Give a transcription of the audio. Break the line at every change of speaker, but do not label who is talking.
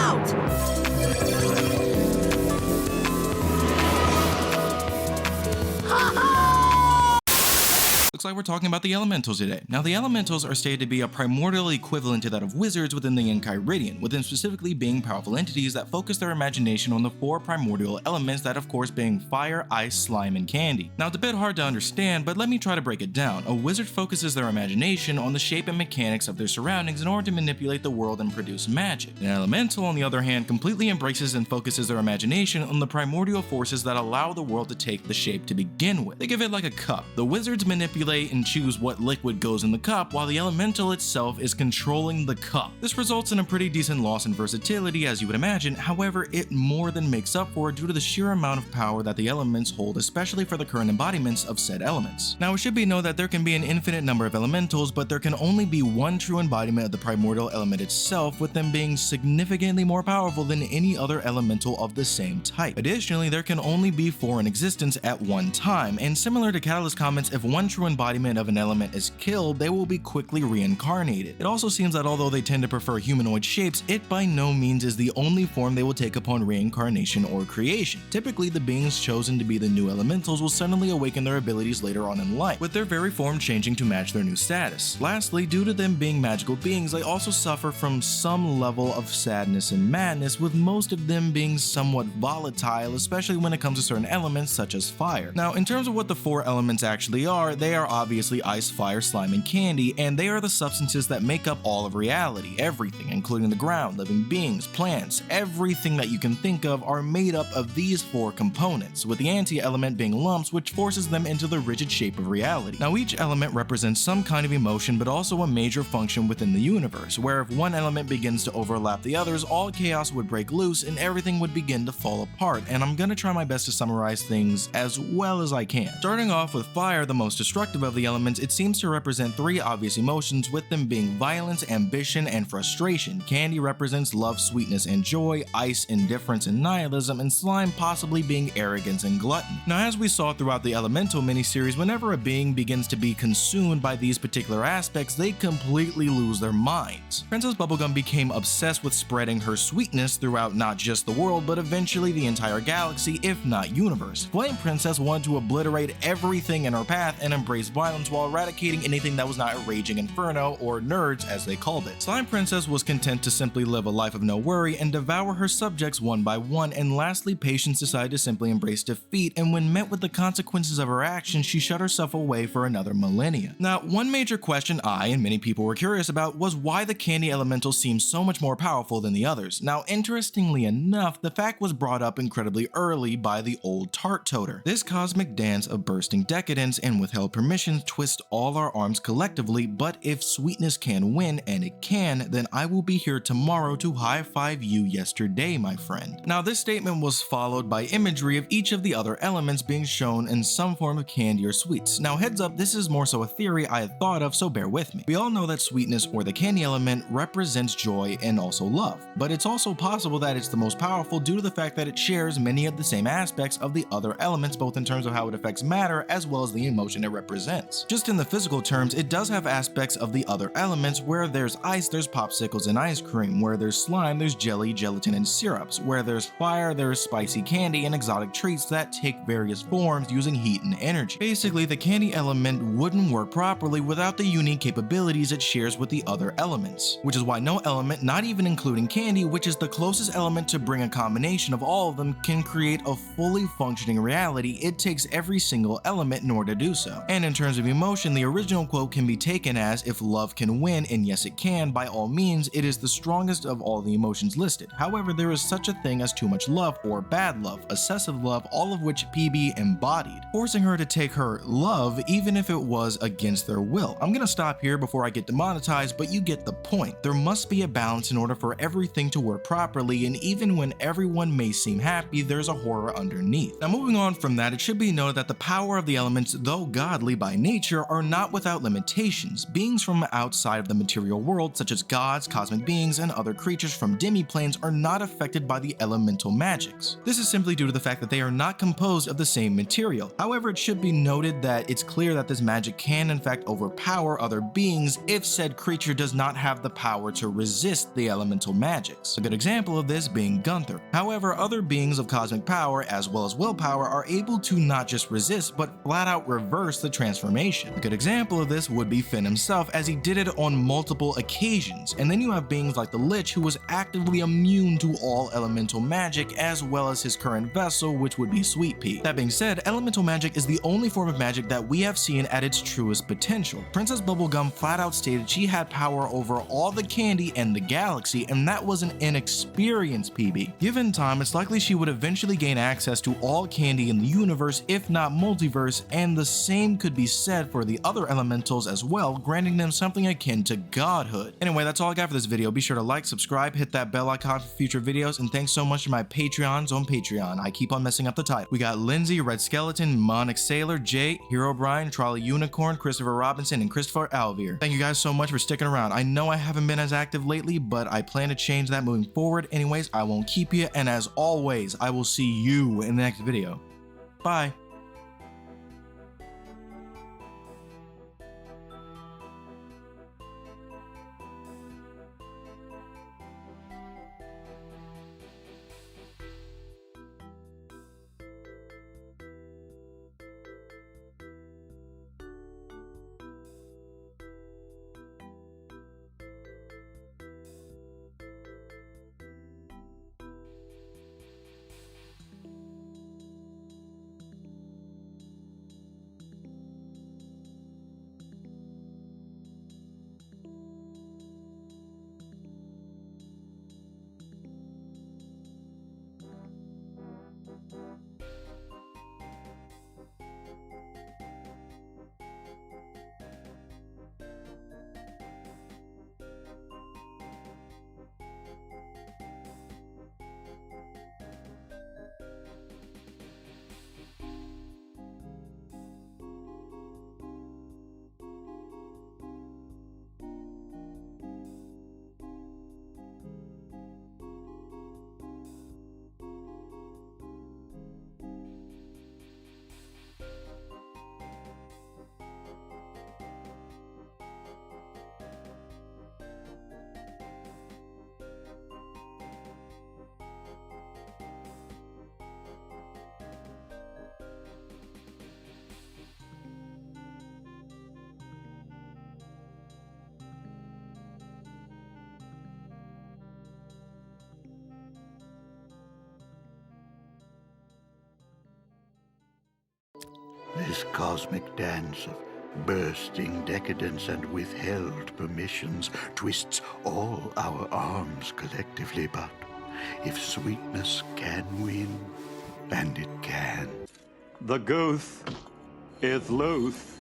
out!
Looks like we're talking about the elementals today. Now, the elementals are stated to be a primordial equivalent to that of wizards within the Enchiridion, with them specifically being powerful entities that focus their imagination on the 4 primordial elements, that of course being fire, ice, slime, and candy. Now, it's a bit hard to understand, but let me try to break it down. A wizard focuses their imagination on the shape and mechanics of their surroundings in order to manipulate the world and produce magic. An elemental, on the other hand, completely embraces and focuses their imagination on the primordial forces that allow the world to take the shape to begin with. Think of it like a cup. The wizards manipulate and choose what liquid goes in the cup, while the elemental itself is controlling the cup. This results in a pretty decent loss in versatility, as you would imagine. However, it more than makes up for it due to the sheer amount of power that the elements hold, especially for the current embodiments of said elements. Now, it should be known that there can be an infinite number of elementals, but there can only be one true embodiment of the primordial element itself, with them being significantly more powerful than any other elemental of the same type. Additionally, there can only be 4 in existence at one time, and similar to Catalyst comments, if one true embodiment of an element is killed, they will be quickly reincarnated. It also seems that although they tend to prefer humanoid shapes, it by no means is the only form they will take upon reincarnation or creation. Typically, the beings chosen to be the new elementals will suddenly awaken their abilities later on in life, with their very form changing to match their new status. Lastly, due to them being magical beings, they also suffer from some level of sadness and madness, with most of them being somewhat volatile, especially when it comes to certain elements such as fire. Now, in terms of what the 4 elements actually are, they are obviously ice, fire, slime, and candy, and they are the substances that make up all of reality. Everything, including the ground, living beings, plants, everything that you can think of are made up of these 4 components, with the anti-element being lumps, which forces them into the rigid shape of reality. Now, each element represents some kind of emotion, but also a major function within the universe, where if one element begins to overlap the others, all chaos would break loose and everything would begin to fall apart, and I'm gonna try my best to summarize things as well as I can. Starting off with fire, the most destructive of the elements, it seems to represent 3 obvious emotions, with them being violence, ambition, and frustration. Candy represents love, sweetness, and joy, ice, indifference, and nihilism, and slime possibly being arrogance and gluttony. Now, as we saw throughout the Elemental miniseries, whenever a being begins to be consumed by these particular aspects, they completely lose their minds. Princess Bubblegum became obsessed with spreading her sweetness throughout not just the world, but eventually the entire galaxy, if not universe. Flame Princess wanted to obliterate everything in her path and embrace violence while eradicating anything that was not a raging inferno, or nerds as they called it. Slime Princess was content to simply live a life of no worry and devour her subjects one by one, and lastly, Patience decided to simply embrace defeat, and when met with the consequences of her actions, she shut herself away for another millennia. Now, one major question I and many people were curious about was why the candy elemental seemed so much more powerful than the others. Now, interestingly enough, the fact was brought up incredibly early by the old Tart Toter. This cosmic dance of bursting decadence and withheld permissions twist all our arms collectively, but if sweetness can win, and it can, then I will be here tomorrow to high-five you yesterday, my friend. Now, this statement was followed by imagery of each of the other elements being shown in some form of candy or sweets. Now, heads up, this is more so a theory I had thought of, so bear with me. We all know that sweetness, or the candy element, represents joy and also love, but it's also possible that it's the most powerful due to the fact that it shares many of the same aspects of the other elements, both in terms of how it affects matter as well as the emotion it represents. Just in the physical terms, it does have aspects of the other elements. Where there's ice, there's popsicles and ice cream. Where there's slime, there's jelly, gelatin, and syrups. Where there's fire, there's spicy candy and exotic treats that take various forms using heat and energy. Basically, the candy element wouldn't work properly without the unique capabilities it shares with the other elements, which is why no element, not even including candy, which is the closest element to bring a combination of all of them, can create a fully functioning reality. It takes every single element in order to do so. And in terms of emotion, the original quote can be taken as, if love can win, and yes it can, by all means, it is the strongest of all the emotions listed. However, there is such a thing as too much love or bad love, excessive love, all of which PB embodied, forcing her to take her love even if it was against their will. I'm gonna stop here before I get demonetized, but you get the point. There must be a balance in order for everything to work properly, and even when everyone may seem happy, there's a horror underneath. Now, moving on from that, it should be noted that the power of the elements, though godly by by nature, are not without limitations. Beings from outside of the material world, such as gods, cosmic beings, and other creatures from demi-planes, are not affected by the elemental magics. This is simply due to the fact that they are not composed of the same material. However, it should be noted that it's clear that this magic can in fact overpower other beings if said creature does not have the power to resist the elemental magics. A good example of this being Gunther. However, other beings of cosmic power as well as willpower are able to not just resist but flat out reverse the transformation. A good example of this would be Finn himself, as he did it on multiple occasions. And then you have beings like the Lich, who was actively immune to all elemental magic, as well as his current vessel, which would be Sweet Pea. That being said, elemental magic is the only form of magic that we have seen at its truest potential. Princess Bubblegum flat out stated she had power over all the candy in the galaxy, and that was an inexperienced PB. Given time, it's likely she would eventually gain access to all candy in the universe, if not multiverse, and the same could be said for the other elementals as well, granting them something akin to godhood. Anyway, that's all I got for this video. Be sure to like, subscribe, hit that bell icon for future videos, and thanks so much to my Patreons on Patreon. I keep on messing up the title. We got Lindsay, Red Skeleton, Monix Sailor, Jay, Hero Brian, Trolley Unicorn, Christopher Robinson, and Christopher Alvier. Thank you guys so much for sticking around. I know I haven't been as active lately, but I plan to change that moving forward. Anyways, I won't keep you, and as always, I will see you in the next video. Bye.
This cosmic dance of bursting decadence and withheld permissions twists all our arms collectively, but if sweetness can win, and it can.
The ghost is loose.